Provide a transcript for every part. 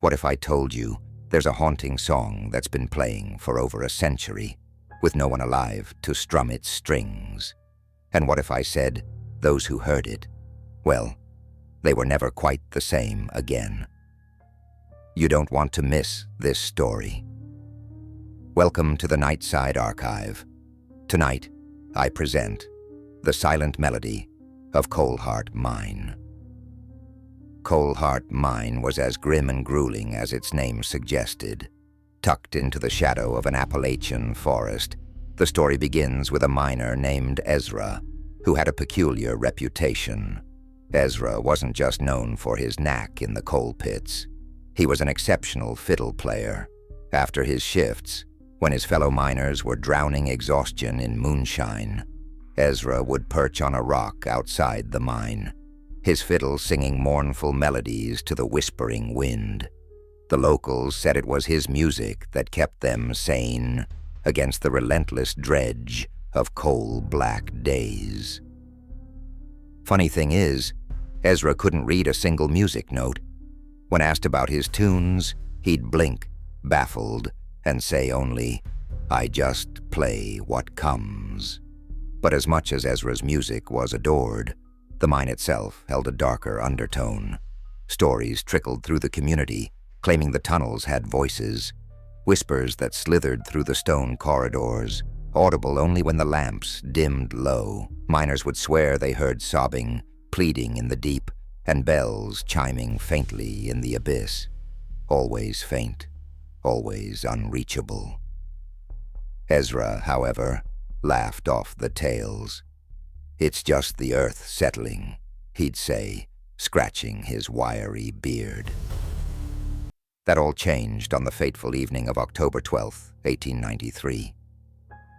What if I told you there's a haunting song that's been playing for over a century, with no one alive to strum its strings? And what if I said those who heard it, well, they were never quite the same again? You don't want to miss this story. Welcome to the Nightside Archive. Tonight, I present the silent melody of Coleheart Mine. Coleheart Mine was as grim and grueling as its name suggested. Tucked into the shadow of an Appalachian forest, the story begins with a miner named Ezra, who had a peculiar reputation. Ezra wasn't just known for his knack in the coal pits. He was an exceptional fiddle player. After his shifts, when his fellow miners were drowning exhaustion in moonshine, Ezra would perch on a rock outside the mine, his fiddle singing mournful melodies to the whispering wind. The locals said it was his music that kept them sane against the relentless dredge of coal-black days. Funny thing is, Ezra couldn't read a single music note. When asked about his tunes, he'd blink, baffled, and say only, "I just play what comes." But as much as Ezra's music was adored, the mine itself held a darker undertone. Stories trickled through the community, claiming the tunnels had voices, whispers that slithered through the stone corridors, audible only when the lamps dimmed low. Miners would swear they heard sobbing, pleading in the deep, and bells chiming faintly in the abyss. Always faint, always unreachable. Ezra, however, laughed off the tales. "It's just the earth settling," he'd say, scratching his wiry beard. That all changed on the fateful evening of October 12, 1893.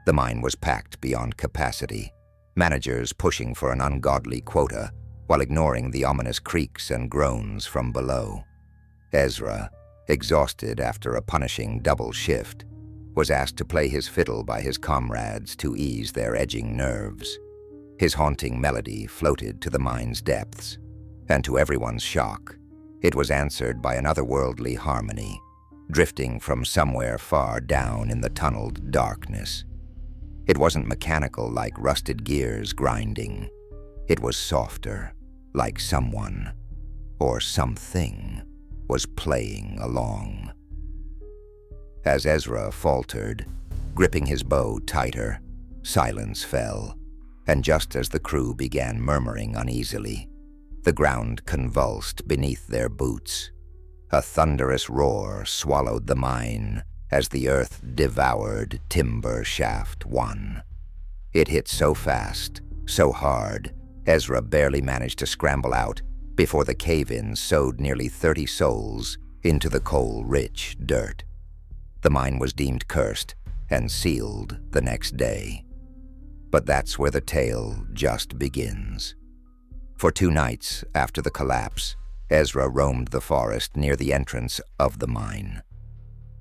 The mine was packed beyond capacity, managers pushing for an ungodly quota while ignoring the ominous creaks and groans from below. Ezra, exhausted after a punishing double shift, was asked to play his fiddle by his comrades to ease their edging nerves. His haunting melody floated to the mine's depths, and to everyone's shock, it was answered by an otherworldly harmony, drifting from somewhere far down in the tunneled darkness. It wasn't mechanical like rusted gears grinding. It was softer, like someone, or something, was playing along. As Ezra faltered, gripping his bow tighter, silence fell, and just as the crew began murmuring uneasily, the ground convulsed beneath their boots. A thunderous roar swallowed the mine as the earth devoured Timber Shaft 1. It hit so fast, so hard, Ezra barely managed to scramble out before the cave-in sowed nearly 30 souls into the coal-rich dirt. The mine was deemed cursed and sealed the next day. But that's where the tale just begins. For 2 nights after the collapse, Ezra roamed the forest near the entrance of the mine.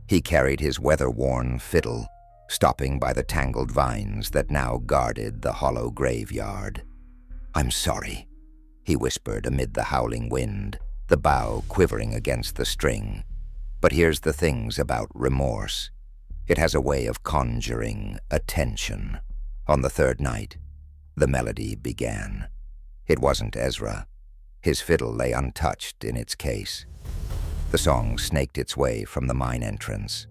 He carried his weather-worn fiddle, stopping by the tangled vines that now guarded the hollow graveyard. "I'm sorry," he whispered amid the howling wind, the bow quivering against the string. "But here's the things about remorse. It has a way of conjuring attention." On the 3rd night, the melody began. It wasn't Ezra. His fiddle lay untouched in its case. The song snaked its way from the mine entrance,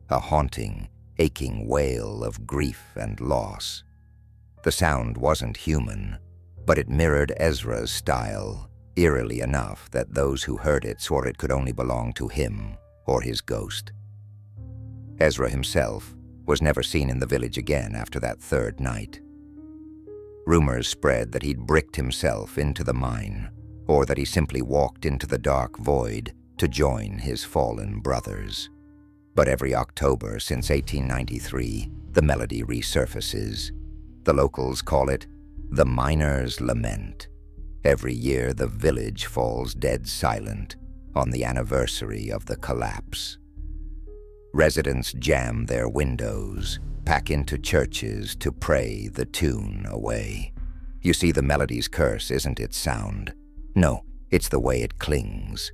a haunting, aching wail of grief and loss. The sound wasn't human, but it mirrored Ezra's style, eerily enough that those who heard it swore it could only belong to him or his ghost. Ezra himself was never seen in the village again after that 3rd night. Rumors spread that he'd bricked himself into the mine, or that he simply walked into the dark void to join his fallen brothers. But every October since 1893, the melody resurfaces. The locals call it the Miner's Lament. Every year the village falls dead silent on the anniversary of the collapse. Residents jam their windows, pack into churches to pray the tune away. You see, the melody's curse isn't its sound. No, it's the way it clings.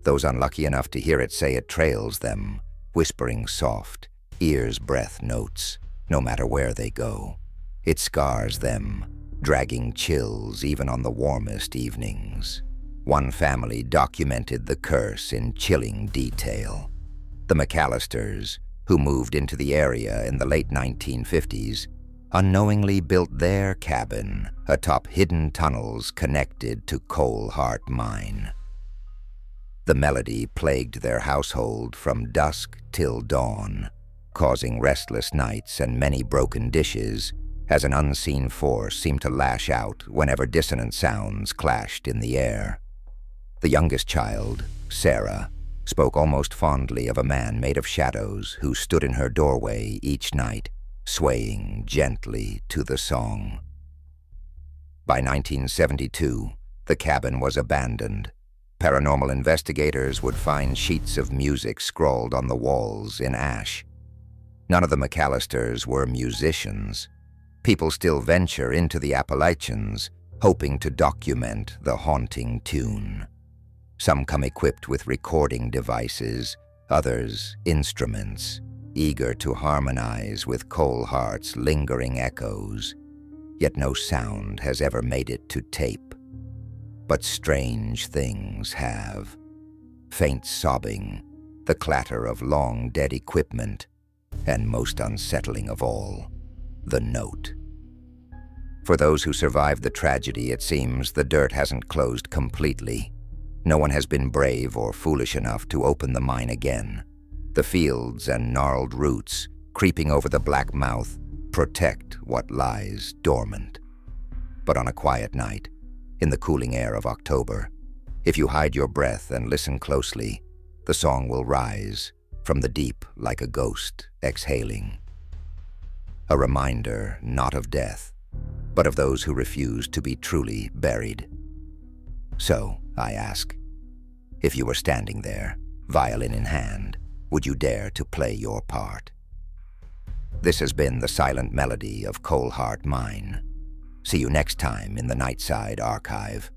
Those unlucky enough to hear it say it trails them, whispering soft, ear's breath notes, no matter where they go. It scars them, dragging chills even on the warmest evenings. One family documented the curse in chilling detail. The McAllisters, who moved into the area in the late 1950s, unknowingly built their cabin atop hidden tunnels connected to Coleheart Mine. The melody plagued their household from dusk till dawn, causing restless nights and many broken dishes as an unseen force seemed to lash out whenever dissonant sounds clashed in the air. The youngest child, Sarah, spoke almost fondly of a man made of shadows who stood in her doorway each night, swaying gently to the song. By 1972, the cabin was abandoned. Paranormal investigators would find sheets of music scrawled on the walls in ash. None of the McAllisters were musicians. People still venture into the Appalachians, hoping to document the haunting tune. Some come equipped with recording devices, others instruments, eager to harmonize with Coleheart's lingering echoes. Yet no sound has ever made it to tape. But strange things have. Faint sobbing, the clatter of long-dead equipment, and most unsettling of all, the note. For those who survived the tragedy, it seems the dirt hasn't closed completely. No one has been brave or foolish enough to open the mine again. The fields and gnarled roots, creeping over the black mouth, protect what lies dormant. But on a quiet night, in the cooling air of October, if you hide your breath and listen closely, the song will rise from the deep like a ghost exhaling. A reminder not of death, but of those who refuse to be truly buried. So, I ask, if you were standing there, violin in hand, would you dare to play your part? This has been the silent melody of Coleheart Mine. See you next time in the Nightside Archive.